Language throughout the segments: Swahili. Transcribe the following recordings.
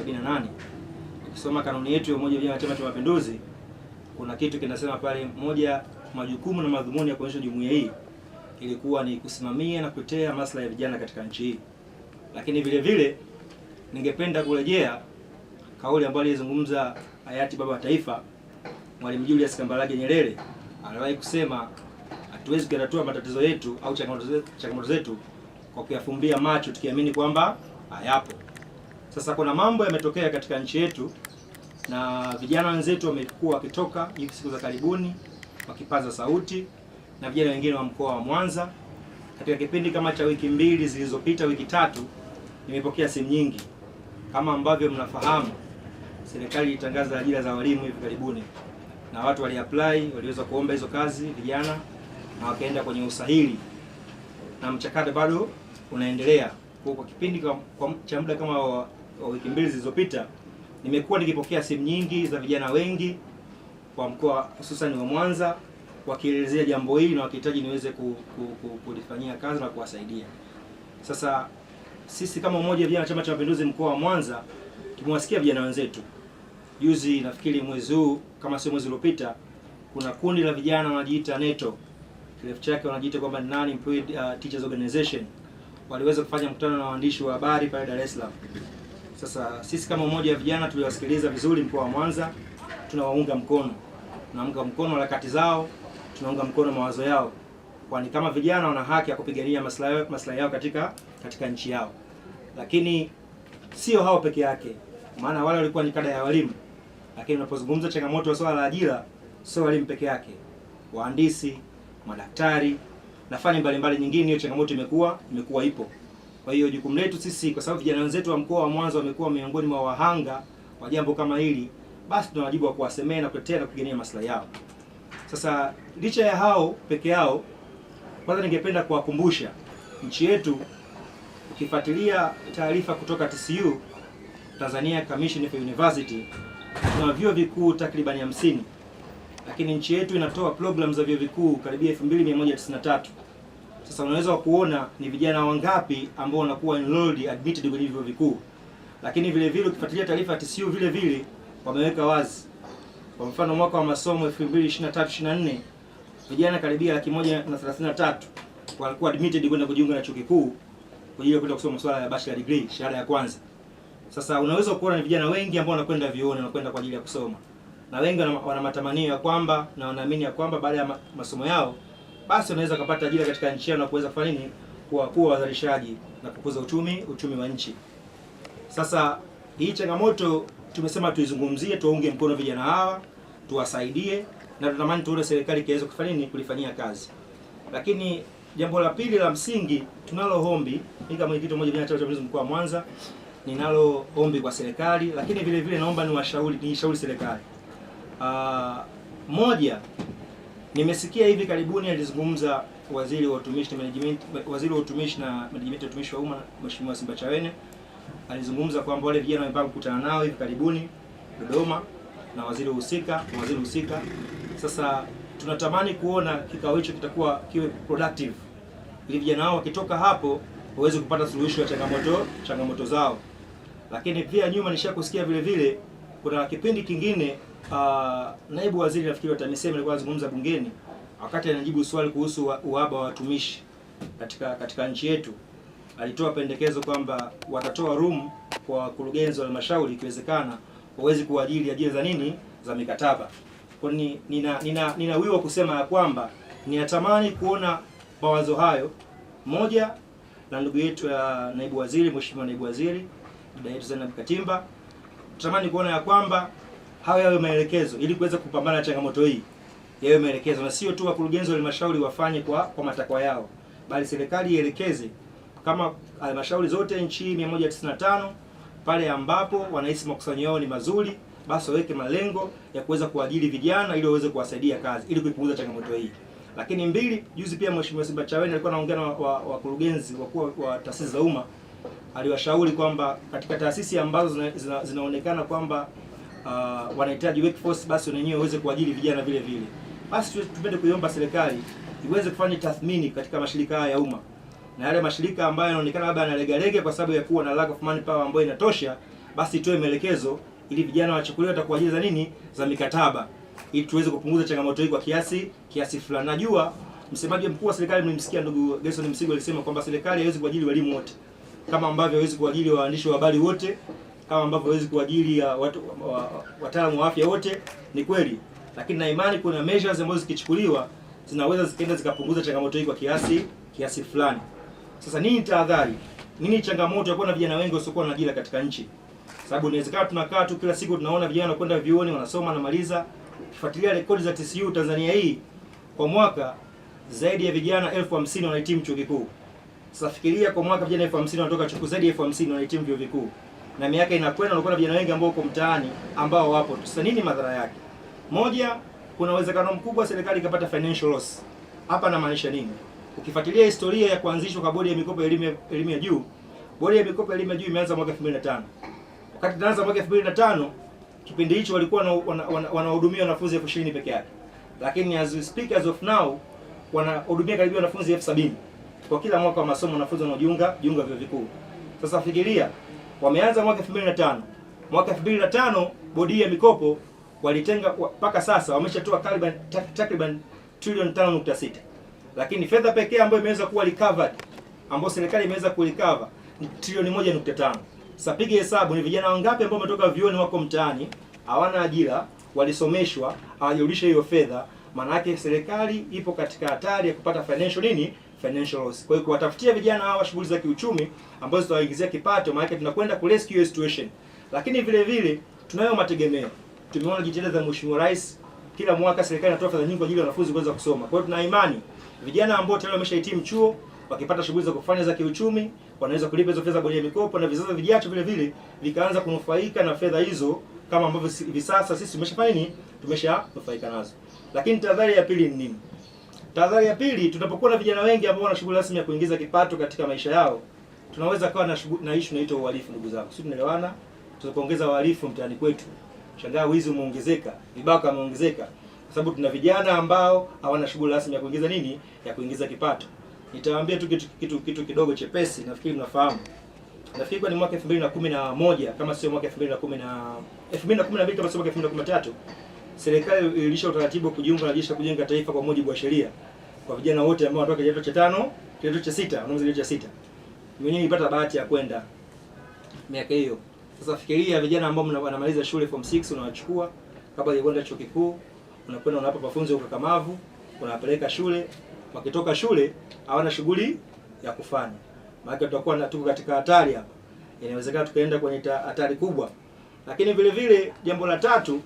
78. Ukisoma kanuni yetu ya umoja wa vijana wa Chama cha Mapinduzi, kuna kitu kinasema pale, moja majukumu na madhumuni ya kuonyesha jumuiya hii ilikuwa ni kusimamia na kutetea maslahi ya vijana katika nchi hii. Lakini vile vile ningependa kurejea kauli ambayo alizungumza hayati baba wa taifa Mwalimu Julius Kambarage Nyerere. Aliwahi kusema hatuwezi kutatua matatizo yetu au changamoto zetu kwa kuyafumbia macho tukiamini kwamba hayapo. Sasa kuna mambo yametokea katika nchi yetu na vijana wenzetu wamekuwa wakitoka hivi siku za karibuni wakipaza sauti, na vijana wengine wa mkoa wa Mwanza. Katika kipindi kama cha wiki mbili zilizopita, wiki tatu, nimepokea simu nyingi. Kama ambavyo mnafahamu, serikali ilitangaza ajira za walimu hivi karibuni, na watu waliapply, waliweza kuomba hizo kazi vijana, na wakaenda kwenye usahili, na mchakato bado unaendelea. Kwa kipindi cha muda kama wa wiki mbili zilizopita, nimekuwa nikipokea simu nyingi za vijana wengi kwa mkoa hususan wa Mwanza wakielezea jambo hili na wakihitaji niweze kulifanyia kazi na kuwasaidia. Sasa sisi kama umoja wa vijana wa Chama cha Mapinduzi mkoa wa Mwanza tumewasikia vijana wenzetu. Juzi nafikiri mwezi huu kama sio mwezi uliopita, kuna kundi la vijana wanajiita NETO, kirefu chake wanajiita kwamba Non Employed Teachers Organization, waliweza kufanya mkutano na waandishi wa habari pale Dar es Salaam. Sasa sisi kama umoja wa vijana tuliwasikiliza vizuri mkoa wa Mwanza, tunawaunga mkono. Tunaunga mkono harakati zao, tunaunga mkono mawazo yao. Kwani kama vijana wana haki ya kupigania maslahi yao katika nchi yao. Lakini sio hao peke yake. Maana wale walikuwa ni kada ya walimu. Lakini unapozungumza changamoto ya swala la ajira, sio walimu peke yake. Wahandisi, madaktari, na fani mbalimbali nyingine, hiyo changamoto imekuwa ipo. Kwa hiyo jukumu letu sisi, kwa sababu vijana wenzetu wa mkoa wa Mwanza wamekuwa miongoni mwa wahanga wa jambo kama hili, basi tuna wajibu wa kuwasemea na kutetea na kupigania maslahi yao. Sasa licha ya hao peke yao, kwanza ningependa kuwakumbusha nchi yetu, ukifuatilia taarifa kutoka TCU, Tanzania Commission for University, tuna vyuo vikuu takriban 50. Lakini nchi yetu inatoa programs za vyuo vikuu karibia 2193. Sasa unaweza kuona ni vijana wangapi ambao wanakuwa enrolled admitted kwenye vyuo vikuu. Lakini vile vile ukifuatilia taarifa ya TCU vile vile wameweka wazi. Kwa mfano mwaka wa masomo 2023-24 vijana karibia 133 walikuwa admitted kwenda kujiunga na chuo kikuu kwa ajili ya kwenda kusoma masuala ya bachelor degree, shahada ya kwanza. Sasa unaweza kuona ni vijana wengi ambao wanakwenda vioni na kwenda kwa ajili ya kusoma. Na wengi wana matamanio ya kwamba na wanaamini ya kwamba baada ya masomo yao basi wanaweza kupata ajira katika nchi yao na kuweza kufanya nini? Kuwa wazalishaji na kukuza uchumi wa nchi. Sasa hii changamoto tumesema tuizungumzie, tuwaunge mkono vijana hawa, tuwasaidie, na tunatamani tuone serikali ikiweza kufanya nini? Kulifanyia kazi. Lakini jambo la pili la msingi, tunalo ombi, mimi kama mwenyekiti mmoja wa Chama cha Mapinduzi mkoa wa Mwanza, ninalo ombi kwa serikali, lakini vile vile naomba nishauri serikali. Moja, nimesikia hivi karibuni alizungumza waziri wa utumishi na management wa umma Mheshimiwa Simbachawene, alizungumza kwamba wale vijana wamepanga kukutana nao hivi karibuni Dodoma na waziri husika. Sasa tunatamani kuona kikao hicho kiwe productive, ili vijana hao wakitoka hapo waweze kupata suluhisho ya changamoto zao. Lakini pia nyuma nishakusikia vile vile kuna kipindi kingine naibu waziri nafikiri wa TAMISEMI alikuwa anazungumza bungeni wakati anajibu swali kuhusu uhaba wa watumishi katika nchi yetu. Alitoa pendekezo kwamba watatoa room kwa wakurugenzi wa halmashauri ikiwezekana waweze kuajiri ajira za mikataba. Kwa nina wiwa kusema ya kwamba ninatamani kuona mawazo hayo moja na ndugu yetu ya naibu waziri, Mheshimiwa naibu waziri dada yetu Zainab Katimba, tunatamani kuona ya kwamba yawe maelekezo ili kuweza kupambana na changamoto hii. Yawe maelekezo na sio tu wakurugenzi wa halmashauri wafanye kwa matakwa yao, bali serikali ielekeze kama halmashauri zote nchi 195 pale ambapo wanahisi makusanyo yao ni mazuri, basi waweke malengo ya kuweza kuajiri vijana ili waweze kuwasaidia kazi ili kuipunguza changamoto hii. Lakini mbili, juzi pia Mheshimiwa Simbachawene alikuwa anaongea na wakurugenzi wakuu wa taasisi za umma, aliwashauri kwamba katika taasisi ambazo zinaonekana kwamba wanahitaji workforce, basi wenyewe waweze kuajiri vijana vile vile. Basi tupende kuiomba serikali iweze kufanya tathmini katika mashirika haya ya umma, na yale mashirika ambayo yanaonekana labda yanalega kwa sababu ya kuwa na lack of manpower ambayo inatosha, basi itoe maelekezo ili vijana wachukuliwe hata kwa ajili za nini, za mikataba, ili tuweze kupunguza changamoto hii kwa kiasi fulani. Najua msemaji mkuu wa serikali mlimsikia ndugu Gerson Msigwa alisema kwamba serikali haiwezi kuajiri walimu wote, kama ambavyo haiwezi kuajiri waandishi wa habari wote, kama ambavyo haiwezi kuajiri wataalamu wa afya wote. Ni kweli, lakini na imani kuna measures ambazo zikichukuliwa zinaweza zikaenda zikapunguza changamoto hii kwa kiasi fulani. Sasa nini tahadhari? Nini changamoto ya kuwa na vijana wengi wasiokuwa na ajira katika nchi? Sababu inawezekana tunakaa tu kila siku tunaona vijana wanakwenda vyuoni, wanasoma na maliza. Ukifuatilia rekodi za TCU Tanzania hii, kwa mwaka zaidi ya vijana 50,000 wanahitimu chuo kikuu. Sasa fikiria kwa mwaka vijana 50,000 wanatoka chuo, zaidi ya 50,000 wanahitimu vyuo vikuu. Na miaka inakwenda unakuwa na vijana wengi ambao uko mtaani ambao wapo. Sasa nini madhara yake? Moja, kuna uwezekano mkubwa serikali ikapata financial loss. Hapa namaanisha nini? Ukifuatilia historia ya kuanzishwa kwa bodi ya mikopo ya elimu ya juu, bodi ya mikopo ya elimu ya juu imeanza mwaka 2005. Wakati inaanza mwaka 2005, kipindi hicho walikuwa wanahudumia wanafunzi 20,000 peke yake. Lakini as we speak, as of now, wanahudumia karibu wanafunzi 70,000 kwa kila mwaka wa masomo, wanafunzi wanaojiunga vyuo vikuu. Sasa fikiria, wameanza mwaka 2005. Mwaka 2005 bodi ya mikopo walitenga mpaka sasa wameshatoa takriban trilioni 5.6. Lakini fedha pekee ambayo imeweza kuwa recovered, ambayo serikali imeweza kurecover ni trilioni 1.5. Sasa piga hesabu, ni vijana wangapi ambao wametoka vyuoni wako mtaani, hawana ajira, walisomeshwa, hawajarudisha hiyo fedha. Maana yake serikali ipo katika hatari ya kupata financial loss. Kwa hiyo kuwatafutia vijana hawa shughuli za kiuchumi ambazo zitawaingizia kipato, maana yake tunakwenda ku rescue situation. Lakini vile vile tunayo mategemeo. Tumeona jitihada za Mheshimiwa Rais, kila mwaka serikali inatoa fedha nyingi kwa ajili ya wanafunzi kuweza kusoma. Kwa hiyo tuna imani vijana ambao tayari wameshahitimu chuo wakipata shughuli za kufanya za kiuchumi wanaweza kulipa hizo fedha bodi ya mikopo, na vizazi vijacho vile vile vikaanza kunufaika na fedha hizo kama ambavyo hivi sasa sisi tumeshanufaika nazo. Lakini tahadhari ya pili ni nini? Tahadhari ya pili, tunapokuwa na vijana wengi ambao wana shughuli rasmi ya kuingiza kipato katika maisha yao, tunaweza kuwa na issue inaitwa uhalifu. Ndugu zangu, sisi tunaelewana, tunapoongeza uhalifu mtaani kwetu, shangaa wizi umeongezeka, vibaka umeongezeka, kwa sababu tuna vijana ambao hawana shughuli rasmi ya kuingiza kipato. Nitawaambia tu kitu kidogo chepesi, nafikiri mnafahamu. Nafikiri kwa ni mwaka 2011 kama sio mwaka 2012 kama sio mwaka 2013, serikali ililisha utaratibu wa kujiunga na Jeshi la Kujenga Taifa kwa mujibu wa sheria kwa vijana wote ambao wanatoka kidato cha 5, kidato cha 6, wanaanza kidato cha 6. Mwenyewe nilipata bahati ya kwenda miaka hiyo. Sasa fikiria vijana ambao wanamaliza shule form 6 unawachukua kabla ya kwenda chuo kikuu, unakwenda unawapa mafunzo ya ukakamavu, unawapeleka shule, wakitoka shule hawana shughuli ya kufanya. Maana tutakuwa tuko katika hatari hapa. Inawezekana tukaenda kwenye hatari kubwa. Lakini vile vile jambo la tatu,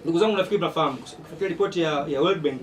ndugu zangu, nafikiri mnafahamu, kufikia ripoti ya World Bank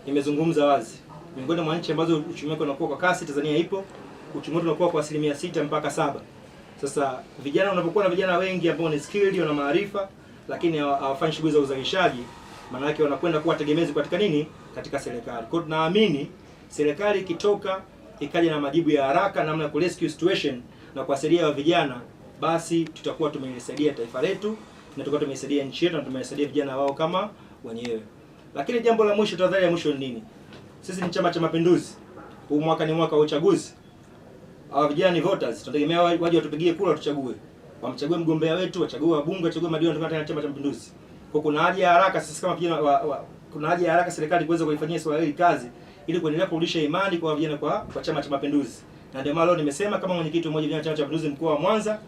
imezungumza wazi, miongoni mwa nchi ambazo uchumi wake unakuwa kwa kasi, Tanzania ipo. Uchumi wetu unakuwa kwa 6% mpaka 7. Sasa vijana, unapokuwa na vijana wengi ambao ni skilled, wana maarifa lakini hawafanyi shughuli za uzalishaji, maana yake wanakwenda kuwa tegemezi katika serikali. Kwa hiyo tunaamini serikali ikitoka ikaja na majibu ya haraka namna ya ku rescue situation na kuwasaidia wa vijana, basi tutakuwa tumeisaidia taifa letu na tutakuwa tumeisaidia nchi yetu na tumeisaidia vijana wao kama wenyewe. Lakini jambo la mwisho, tahadhari ya mwisho ni nini? Sisi ni Chama cha Mapinduzi. Huu mwaka ni mwaka wa uchaguzi. Hawa vijana ni voters. Tunategemea waje watupigie kura, tuchague. Wamchague mgombea wetu, wachague wabunge, wachague madiwani, tunataka Chama cha Mapinduzi. Kwa kuna haja ya haraka sisi kama vijana kuna haja ya haraka serikali kuweza kuifanyia swala hili kazi ili kuendelea kurudisha imani kwa vijana kwa Chama cha Mapinduzi. Na ndio maana leo nimesema kama mwenyekiti mmoja vijana Chama cha Mapinduzi mkoa wa Mwanza,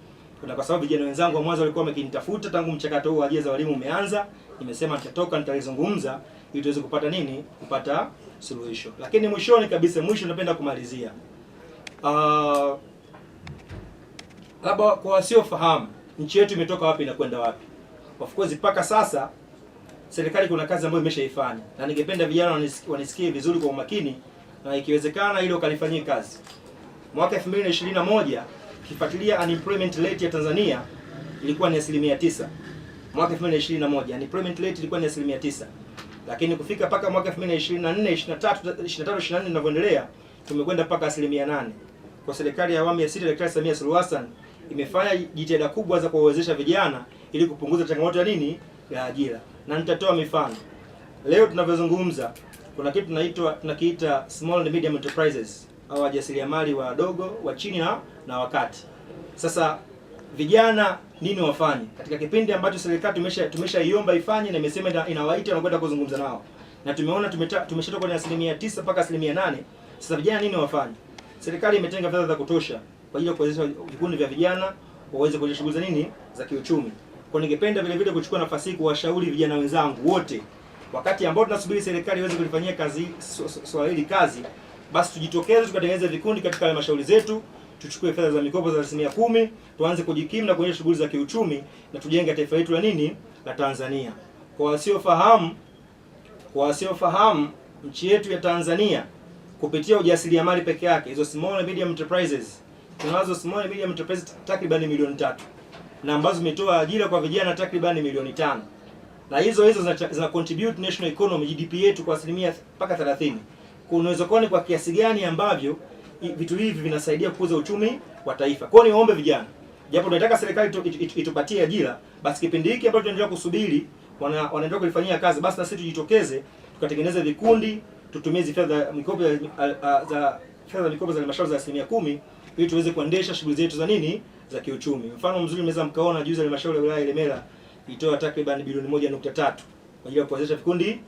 kuna kwa sababu vijana wenzangu wa Mwanza walikuwa wamekinitafuta tangu mchakato huu wa ajira za walimu umeanza, nimesema nitatoka nitalizungumza ili tuweze kupata suluhisho. Lakini mwishoni kabisa, napenda kumalizia. Labda kwa wasiofahamu nchi yetu imetoka wapi na kwenda wapi. Of course mpaka sasa serikali kuna kazi ambayo imeshaifanya, na ningependa vijana wanisikie vizuri kwa umakini, na ikiwezekana ile ukalifanyie kazi. Mwaka 2021 kifuatilia unemployment rate ya Tanzania ilikuwa ni 9%. Mwaka 2021 unemployment rate ilikuwa ni 9%. Lakini kufika paka mwaka 2024, 23 tunavyoendelea tumekwenda paka 8%. Kwa serikali ya awamu ya 6 Daktari Samia Suluhu Hassan imefanya jitihada kubwa za kuwawezesha vijana ili kupunguza changamoto ya ajira. Na nitatoa mifano. Leo tunavyozungumza kuna kitu tunakiita small and medium enterprises au wajasiriamali wadogo, wa chini na wakati. Sasa vijana nini wafanye katika kipindi ambacho serikali tumeshaiomba ifanye na imesema inawaita na kwenda kuzungumza nao, na tumeona tumeshatoka kwenye 9% mpaka 8%. Sasa vijana nini wafanye? Serikali imetenga fedha za kutosha kwa ajili ya kuwezesha vikundi vya vijana waweze kuendesha shughuli za nini za kiuchumi. Kwa ningependa vile vile kuchukua nafasi hii kuwashauri vijana wenzangu wote, wakati ambao tunasubiri serikali iweze kulifanyia kazi swala hili kazi, basi tujitokeze tukatengeneza vikundi katika halmashauri zetu, tuchukue fedha za mikopo za 10%, tuanze kujikimu na kuendesha shughuli za kiuchumi na tujenge taifa letu la nini la Tanzania. Kwa wasiofahamu nchi yetu ya Tanzania kupitia ujasiriamali peke yake, hizo small and medium enterprises, tunazo small and medium enterprises takriban milioni 3 na ambazo zimetoa ajira kwa vijana takriban milioni 5, na hizo zina contribute national economy GDP yetu kwa asilimia mpaka 30. Unaweza kuona kwa kiasi gani ambavyo vitu hivi vinasaidia kukuza uchumi wa taifa. Kwa hiyo niombe vijana, japo tunataka serikali itupatie ajira, basi kipindi hiki ambacho tunaendelea kusubiri wanaendelea kulifanyia kazi, basi na sisi tujitokeze tukatengeneza vikundi, tutumie hizo fedha mikopo za halmashauri za 10% ili tuweze kuendesha shughuli zetu za nini za kiuchumi. Mfano mzuri mnaweza mkaona juzi halmashauri ya wilaya Ilemela ilitoa takriban bilioni 1.3 kwa ajili ya kuanzisha vikundi